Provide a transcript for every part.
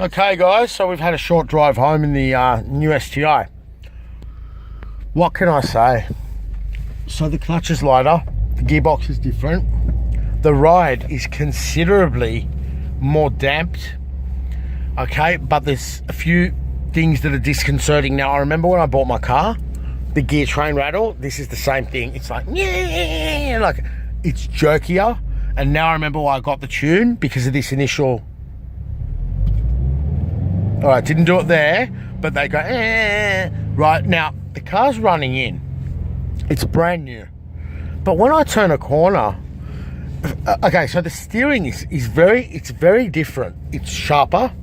Okay guys, so we've had a short drive home in the new STI. What can I say? So the clutch is lighter, the gearbox is different, the ride is considerably more damped, okay, but there's a few things that are disconcerting. Now I remember when I bought my car, the gear train rattle, this is the same thing. It's like, yeah, like it's jerkier, and now I remember why I got the tune, because of this initial. All right, didn't do it there, but they go, eh. Right, now, the car's running in. It's brand new. But when I turn a corner, okay, so the steering is very different. It's sharper,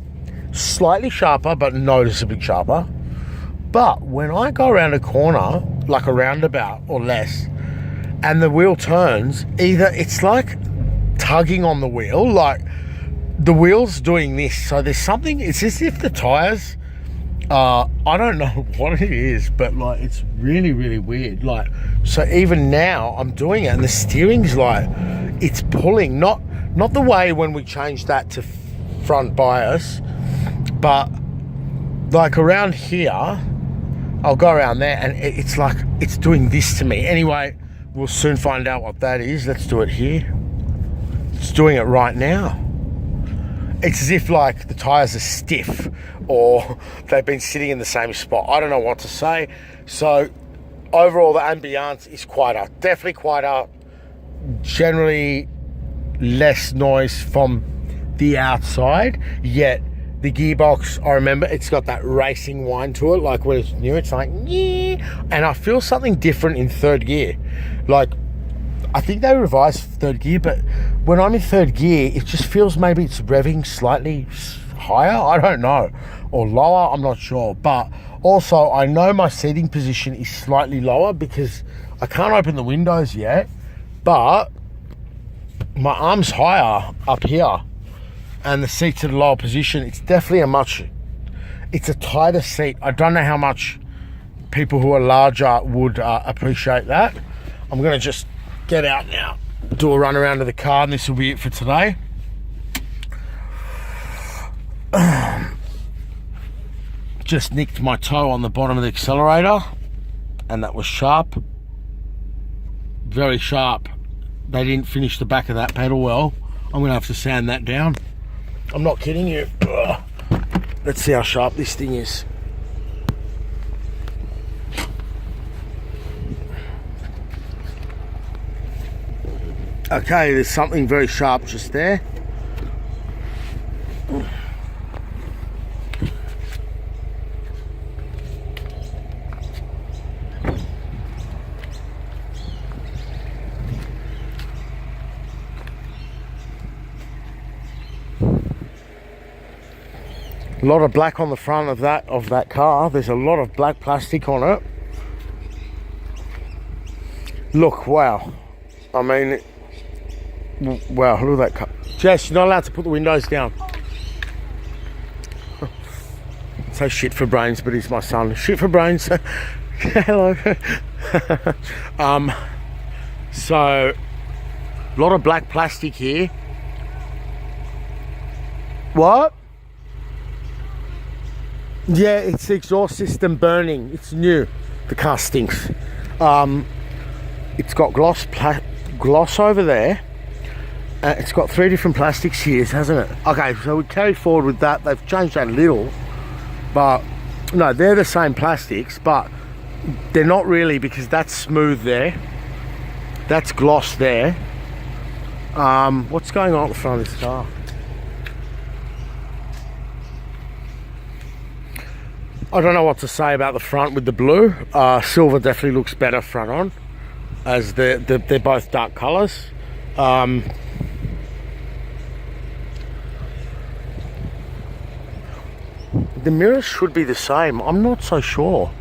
slightly sharper, but noticeably sharper. But when I go around a corner, like a roundabout or less, and the wheel turns, either it's like tugging on the wheel, like, the wheel's doing this, so there's something, it's as if the tires, I don't know what it is, but like it's really weird. Like, so even now I'm doing it and the steering's like, it's pulling, not the way when we changed that to front bias, but like around here, I'll go around there and it's like it's doing this to me. Anyway, we'll soon find out what that is. Let's do it here. It's doing it right now. It's as if like the tires are stiff or they've been sitting in the same spot. I don't know what to say. So overall the ambience is quieter, definitely quieter, generally less noise from the outside, yet the gearbox, I remember it's got that racing whine to it, like when it's new, it's like, yeah. And I feel something different in third gear. Like, I think they revised third gear, but when I'm in third gear, it just feels maybe it's revving slightly higher, I don't know, or lower, I'm not sure. But also, I know my seating position is slightly lower because I can't open the windows yet, but my arm's higher up here and the seat's at a lower position. It's definitely it's a tighter seat. I don't know how much people who are larger would appreciate that. I'm gonna just get out now, do a run around to the car, and this will be it for today. Just nicked my toe on the bottom of the accelerator, and that was sharp, very sharp. They didn't finish the back of that pedal well. I'm gonna have to sand that down. I'm not kidding you. Ugh. Let's see how sharp this thing is. Okay, there's something very sharp just there. A lot of black on the front of that car. There's a lot of black plastic on it. Look, wow. I mean, wow, look at that car. Jess, you're not allowed to put the windows down. So shit for brains, but he's my son. Shit for brains. Hello. So, a lot of black plastic here. What? Yeah, it's the exhaust system burning. It's new. The car stinks. It's got gloss over there. It's got 3 different plastics here, hasn't it? Okay, so we carry forward with that. They've changed that a little, but no, they're the same plastics, but they're not really, because that's smooth there. That's gloss there. What's going on at the front of this car? I don't know what to say about the front with the blue. Silver definitely looks better front on, as they're both dark colours. The mirrors should be the same. I'm not so sure.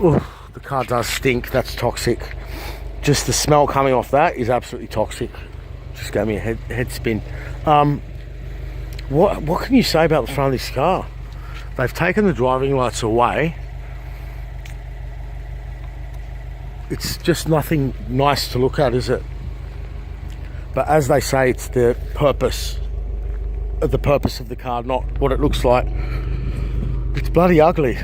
Oof, the car does stink. That's toxic. Just the smell coming off that is absolutely toxic. Just gave me a head spin. What can you say about the front of this car? They've taken the driving lights away. It's just nothing nice to look at, is it? But as they say, it's the purpose the purpose of the car, not what it looks like. It's bloody ugly.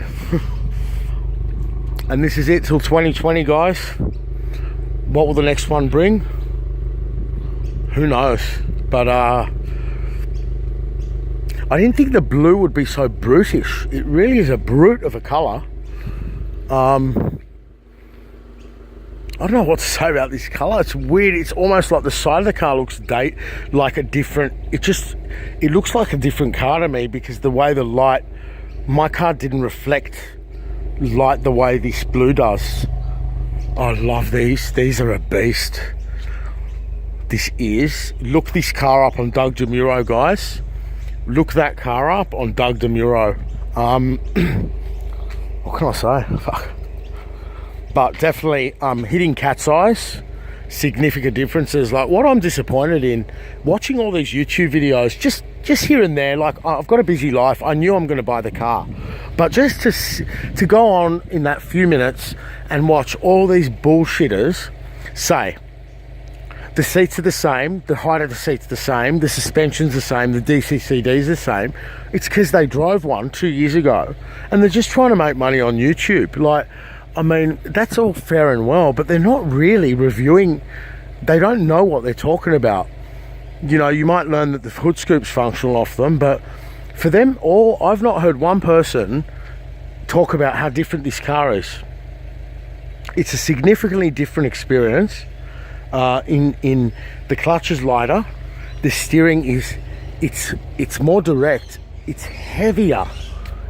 And this is it till 2020, guys. What will the next one bring? Who knows? But I didn't think the blue would be so brutish. It really is a brute of a colour. I don't know what to say about this colour. It's weird. It's almost like the side of the car looks like a different... It looks like a different car to me because the way the light... My car didn't reflect light the way this blue does. I love these. These are a beast. This is... Look this car up on Doug DeMuro, guys. Look that car up on Doug DeMuro. What can I say? Fuck. But definitely hitting cat's eyes, significant differences. Like what I'm disappointed in, watching all these YouTube videos, just here and there, like I've got a busy life. I knew I'm going to buy the car. But just to go on in that few minutes and watch all these bullshitters say, the seats are the same, the height of the seat's the same, the suspension's the same, the DCCD's the same. It's because they drove one 2 years ago and they're just trying to make money on YouTube. Like, I mean, that's all fair and well, but they're not really reviewing. They don't know what they're talking about. You know, you might learn that the hood scoop's functional off them, but for them all, I've not heard one person talk about how different this car is. It's a significantly different experience. In the clutch is lighter. The steering it's more direct. It's heavier.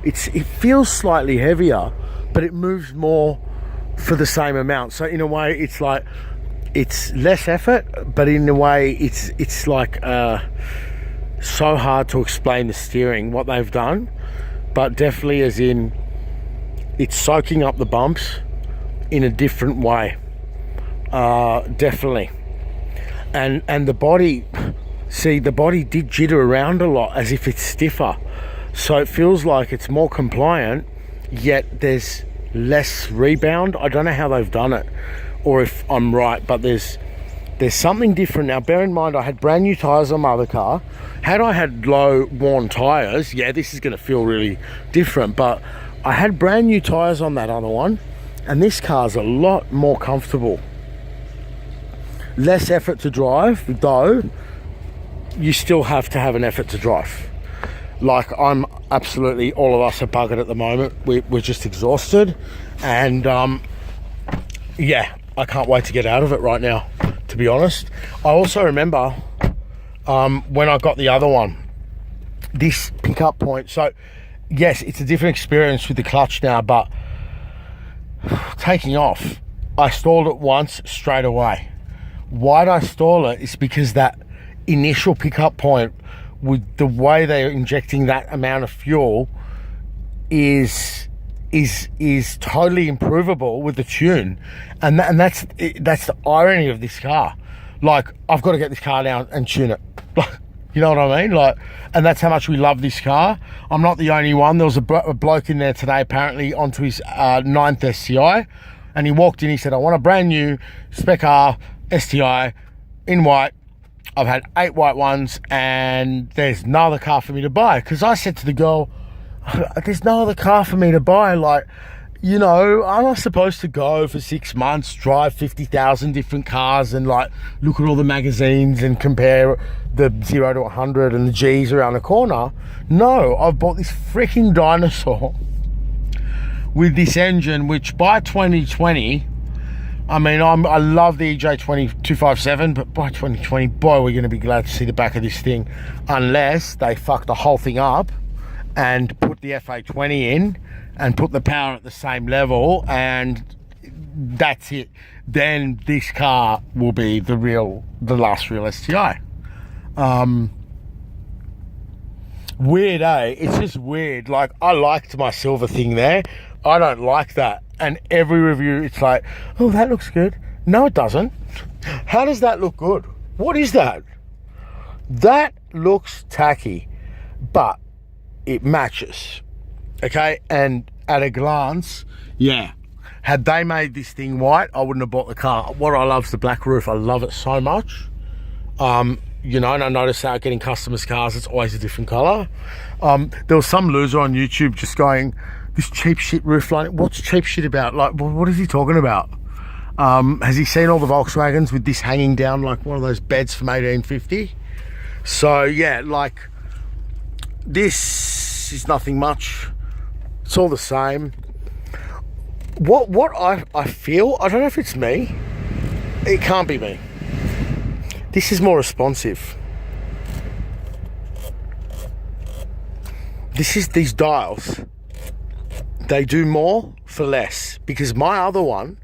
It feels slightly heavier, but it moves more for the same amount. So in a way, it's like it's less effort, but in a way, it's like so hard to explain the steering, what they've done. But definitely, as in, it's soaking up the bumps in a different way. Definitely. And the body, see, the body did jitter around a lot as if it's stiffer. So it feels like it's more compliant, yet there's less rebound. I don't know how they've done it or if I'm right, but there's something different. Now bear in mind, I had brand new tyres on my other car. Had I had low worn tyres, yeah, this is going to feel really different, but I had brand new tyres on that other one, and this car's a lot more comfortable. Less effort to drive, though you still have to have an effort to drive. Like, I'm absolutely, all of us are buggered at the moment. We're just exhausted, and yeah, I can't wait to get out of it right now, to be honest. I also remember when I got the other one, this pickup point. So yes, it's a different experience with the clutch now, but taking off, I stalled it once straight away. Why'd I stall it? It's because that initial pickup point, with the way they're injecting that amount of fuel, is totally improvable with the tune, and that's the irony of this car. Like, I've got to get this car down and tune it. You know what I mean? Like, and that's how much we love this car. I'm not the only one. There was a bloke in there today, apparently, onto his 9th STI, and he walked in. He said, "I want a brand new spec R STI in white. I've had 8 white ones, and there's no other car for me to buy." Because I said to the girl, "There's no other car for me to buy. Like, you know, I'm not supposed to go for 6 months, drive 50,000 different cars and like look at all the magazines and compare the 0 to 100 and the G's around the corner. No, I've bought this freaking dinosaur with this engine, which by 2020, I mean, I love the EJ257, but by 2020, boy, we're going to be glad to see the back of this thing, unless they fuck the whole thing up and put the FA20 in and put the power at the same level, and that's it. Then this car will be the last real STI. Weird, eh? It's just weird. Like, I liked my silver thing there. I don't like that. And every review, it's like, "Oh, that looks good." No, it doesn't. How does that look good? What is that? That looks tacky, but it matches. Okay, and at a glance, yeah. Had they made this thing white, I wouldn't have bought the car. What I love is the black roof. I love it so much. you know, and I noticed that getting customers' cars, it's always a different colour. There was some loser on YouTube just going, this cheap shit roofline, what's cheap shit about? Like, what is he talking about? Has he seen all the Volkswagens with this hanging down like one of those beds from 1850? So yeah, like, this is nothing much. It's all the same. What I feel, I don't know if it's me. It can't be me. This is more responsive. These dials, they do more for less, because my other one,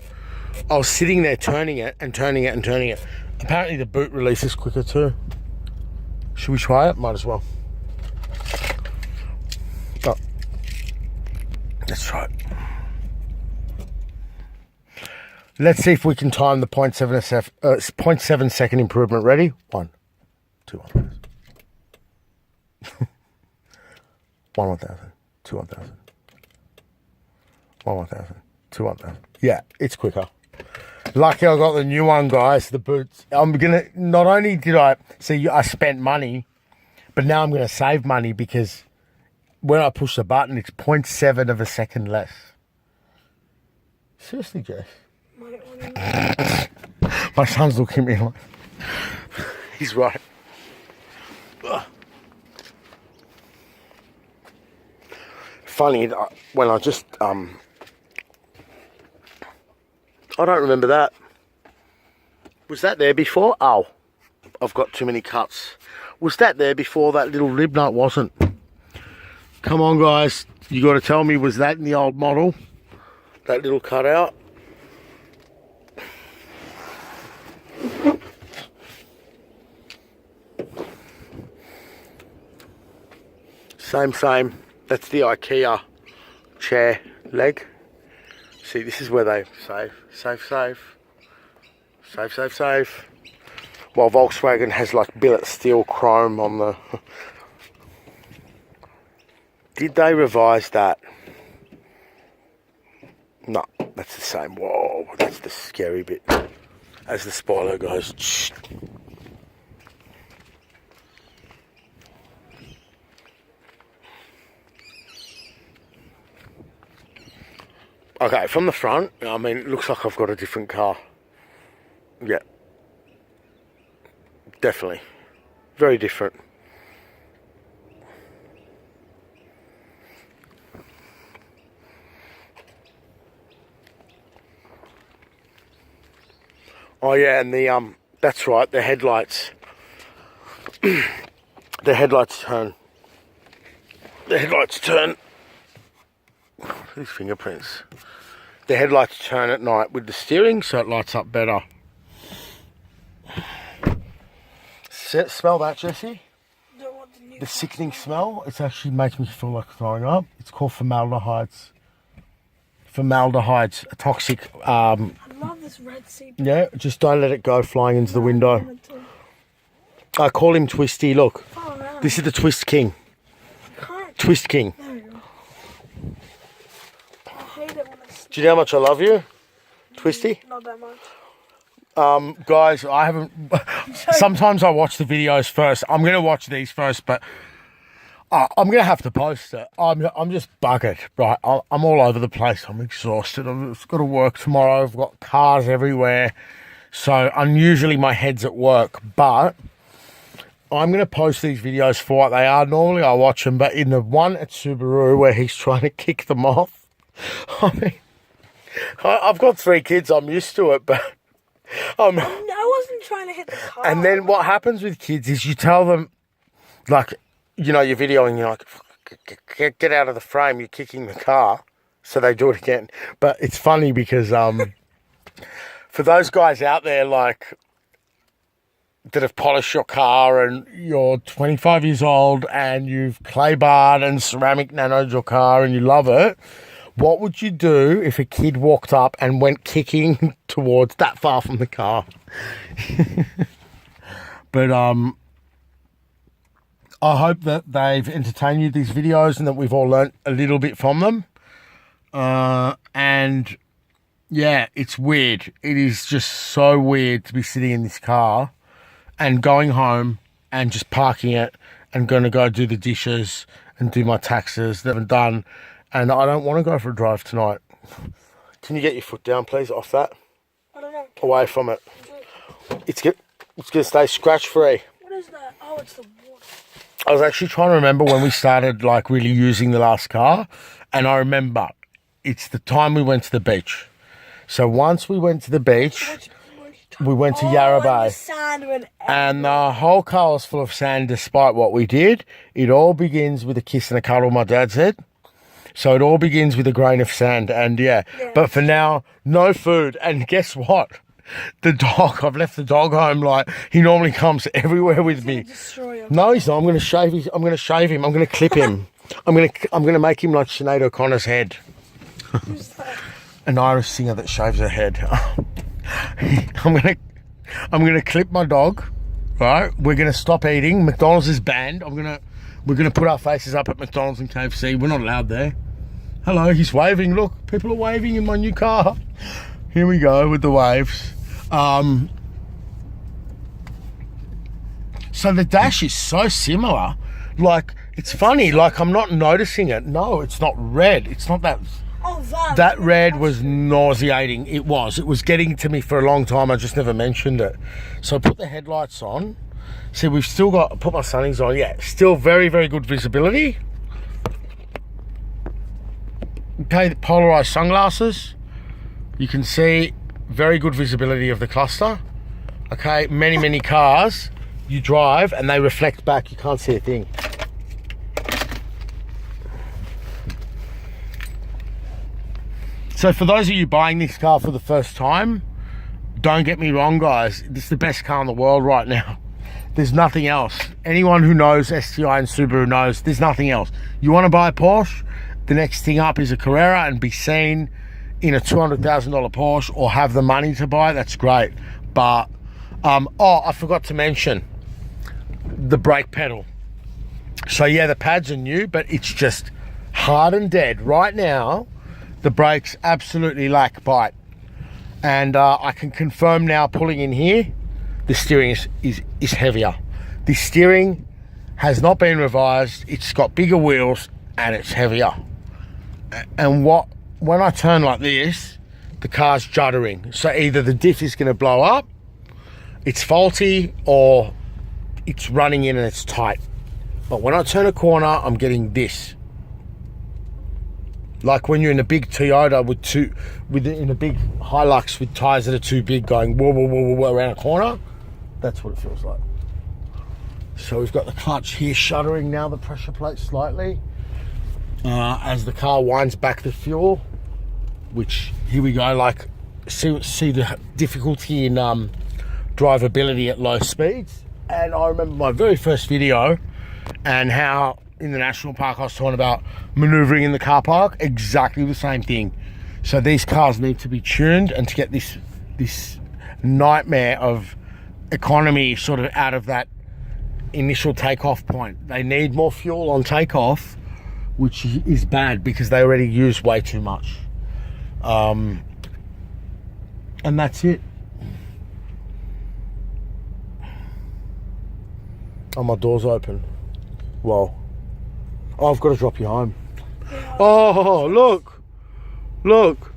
I was sitting there turning it and turning it and turning it. Apparently the boot release is quicker too. Should we try it? Might as well. Oh. Let's try it. Let's see if we can time the 0.7 second improvement. Ready? 1, 2, 1,000. 1, 1,000. 2, 1,000. 1, 1,000. 2, 1,000. Yeah, it's quicker. Lucky I got the new one, guys. The boots. I'm gonna. Not only did I see, I spent money, but now I'm gonna save money because when I push the button, it's 0.7 of a second less. Seriously, Jess. My son's looking at me like, he's right. Funny, when I just, I don't remember that. Was that there before? Oh, I've got too many cuts. Was that there before that little rib? No, it wasn't. Come on, guys. You got to tell me, was that in the old model? That little cutout? Same. That's the IKEA chair leg. See, this is where they save. While Volkswagen has like billet steel chrome on the... Did they revise that? No, that's the same. Whoa, that's the scary bit. As the spoiler goes. Shh. Okay, from the front, I mean, it looks like I've got a different car. Yeah. Definitely. Very different. Oh yeah, and the that's right, the headlights. The headlights turn. These fingerprints. The headlights turn at night with the steering, so it lights up better. Smell that, Jesse? The sickening smell. It actually makes me feel like throwing up. It's called formaldehydes. Formaldehyde's a toxic. I love this red seat. Yeah, just don't let it go flying into the window. I call him Twisty. Look, this is the Twist King. Twist King. There you go. I hate it when it's... Do you know how much I love you, Twisty? Not that much. Guys, I haven't. Sometimes I watch the videos first. I'm gonna watch these first, but I'm gonna have to post it. I'm just buggered, right? I'm all over the place. I'm exhausted. I've got to work tomorrow. I've got cars everywhere, so unusually my head's at work. But I'm gonna post these videos for what they are. Normally I watch them, but in the one at Subaru where he's trying to kick them off, I mean, I've got 3 kids. I'm used to it, but. I wasn't trying to hit the car. And then what happens with kids is you tell them, like, you know, you're videoing, you're like, get out of the frame, you're kicking the car, so they do it again. But it's funny because for those guys out there, like, that have polished your car and you're 25 years old and you've clay barred and ceramic nanoed your car and you love it, what would you do if a kid walked up and went kicking towards that far from the car? But I hope that they've entertained you, these videos, and that we've all learnt a little bit from them. And yeah, it's weird. It is just so weird to be sitting in this car and going home and just parking it and going to go do the dishes and do my taxes that I haven't done. And I don't want to go for a drive tonight. Can you get your foot down, please, off that? I don't know. Away from it. It's going to stay scratch-free. What is that? Oh, it's the water. I was actually trying to remember when we started, like, really using the last car. And I remember it's the time we went to the beach. So once we went to the beach, we went to Yarra Bay. The sand went And the whole car was full of sand despite what we did. It all begins with a kiss and a cuddle, my dad said. So it all begins with a grain of sand. And yeah. But for now, no food. And guess what? The dog, I've left the dog home. Like, he normally comes everywhere with me. No, he's not. I'm going to shave him. I'm going to clip him. I'm going to make him like Sinead O'Connor's head. Who's that? An Irish singer that shaves her head. I'm gonna clip my dog. Right, we're gonna stop eating. McDonald's is banned. We're gonna put our faces up at McDonald's and KFC. We're not allowed there. Hello, he's waving. Look, people are waving in my new car. Here we go with the waves. So the dash is so similar. Like, it's funny. Like, I'm not noticing it. No, it's not red. It's not that. Oh, that red was nauseating. It was getting to me for a long time. I just never mentioned it. So I put the headlights on. See, we've still got, put my sunnies on. Yeah, still very, very good visibility. Okay, the polarized sunglasses. You can see very good visibility of the cluster. Okay, many cars you drive and they reflect back. You can't see a thing. So for those of you buying this car for the first time, don't get me wrong, guys. This is the best car in the world right now. There's nothing else. Anyone who knows STI and Subaru knows there's nothing else. You want to buy a Porsche? The next thing up is a Carrera and be seen in a $200,000 Porsche or have the money to buy it. That's great. But, oh, I forgot to mention the brake pedal. So yeah, the pads are new, but it's just hard and dead. Right now, the brakes absolutely lack bite. And I can confirm now, pulling in here, the steering is heavier. The steering has not been revised. It's got bigger wheels and it's heavier. And when I turn like this, the car's juddering. So either the diff is going to blow up, it's faulty, or it's running in and it's tight. But when I turn a corner, I'm getting this. Like when you're in a big Toyota in a big Hilux with tyres that are too big, going whoa, whoa, whoa, whoa around a corner. That's what it feels like. So we've got the clutch here shuddering now, the pressure plate slightly. As the car winds back the fuel, which, here we go, like, see the difficulty in drivability at low speeds. And I remember my very first video and how in the national park I was talking about maneuvering in the car park. Exactly the same thing. So these cars need to be tuned, and to get this nightmare of economy sort of out of that initial takeoff point. They need more fuel on takeoff, which is bad because they already use way too much. And that's it. Oh, my door's open. Whoa. Oh, I've got to drop you home. Oh, look.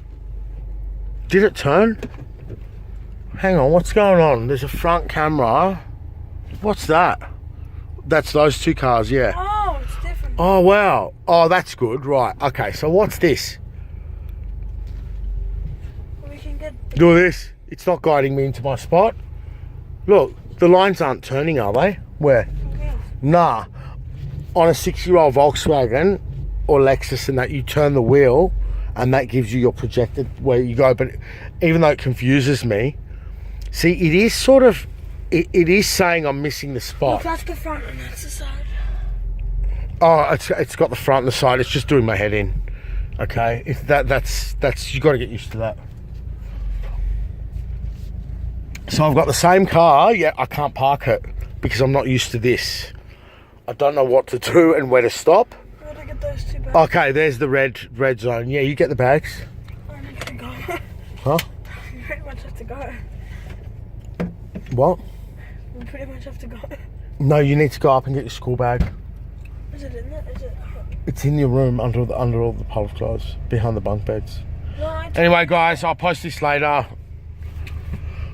Did it turn? Hang on, what's going on? There's a front camera. What's that? That's those two cars, yeah. Oh, it's different. Oh, wow. Oh, that's good. Right. Okay, so what's this? We can get... Do this. It's not guiding me into my spot. Look, the lines aren't turning, are they? Where? Yeah. Nah. On a 6-year-old Volkswagen or Lexus and that, you turn the wheel and that gives you your projected where you go. But even though it confuses me, see, it is sort of, it is saying I'm missing the spot. Look, that's the front and that's the side. Oh, it's got the front and the side. It's just doing my head in. Okay, if that's you got to get used to that. So I've got the same car, yet I can't park it because I'm not used to this. I don't know what to do and where to stop. Where to get those two bags? Okay, there's the red zone. Yeah, you get the bags. I need to go. Huh? We pretty much have to go. What? We pretty much have to go. No, you need to go up and get your school bag. Is it in there? Is it? It's in your room under all the pile of clothes behind the bunk beds. No, Anyway, guys, I'll post this later.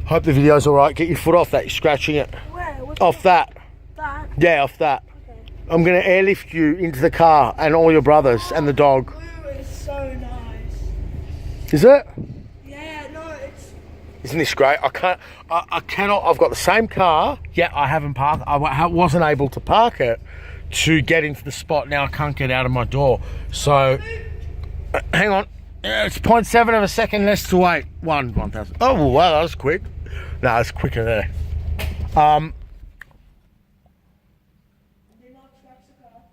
Hope the video's all right. Get your foot off that. You're scratching it. Where? What's Off that. that? Yeah, off that. Okay. I'm gonna airlift you into the car and all your brothers and the dog. Blue is so nice. Is it? Yeah, no, it's. Isn't this great? I cannot. I've got the same car. Yeah, I haven't parked. I wasn't able to park it to get into the spot. Now I can't get out of my door. So, hang on. It's 0.7 of a second less to wait. 1,000. Oh, wow, that was quick. No, it's quicker there.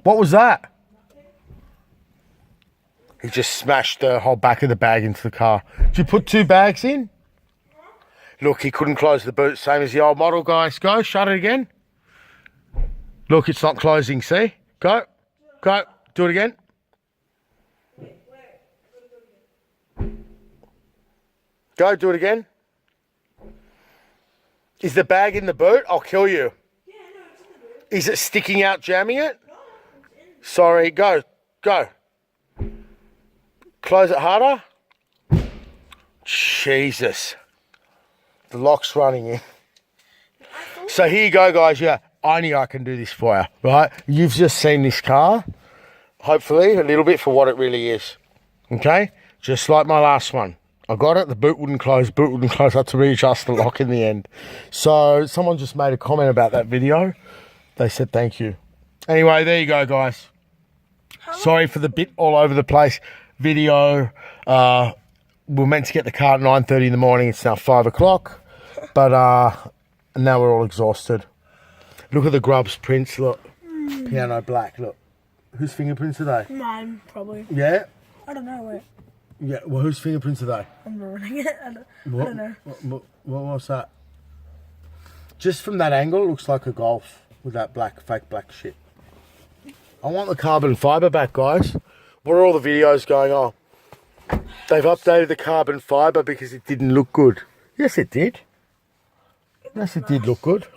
What was that? He just smashed the whole back of the bag into the car. Did you put 2 bags in? Look, he couldn't close the boot, same as the old model, guys. Go, shut it again. Look, it's not closing, see? Go, go, do it again. Go, do it again. Is the bag in the boot? I'll kill you. Yeah, no, it's in the boot. Is it sticking out, jamming it? No, it's in. Sorry, go, go. Close it harder. Jesus. The lock's running in. So here you go, guys. Yeah, I knew I can do this for you, right? You've just seen this car, hopefully, a little bit for what it really is. Okay? Just like my last one. I got it, the boot wouldn't close, I had to readjust the lock in the end. So someone just made a comment about that video. They said thank you. Anyway, there you go, guys. Sorry for the bit all over the place video. We're meant to get the car at 9:30 in the morning. It's now 5 o'clock. But now we're all exhausted. Look at the Grubs prints, look. Piano black, look. Whose fingerprints are they? Mine, probably. Yeah? I don't know, wait. Yeah, well, whose fingerprints are they? I'm ruining it. I don't know. What was that? Just from that angle, it looks like a Golf with that fake black shit. I want the carbon fibre back, guys. What are all the videos going on? They've updated the carbon fibre because it didn't look good. Yes, it did. Yes, it did look good.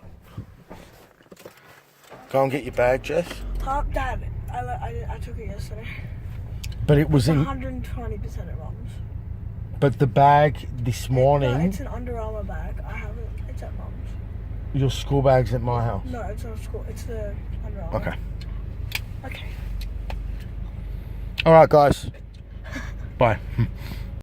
Go and get your bag, Jess. Damn it. I took it yesterday. But it was in... 120% at Mom's. But the bag this morning... No, it's an Under Armour bag. I have it. It's at Mom's. Your school bag's at my house. No, it's not school. It's the Under Armour. Okay. Okay. All right, guys. Bye.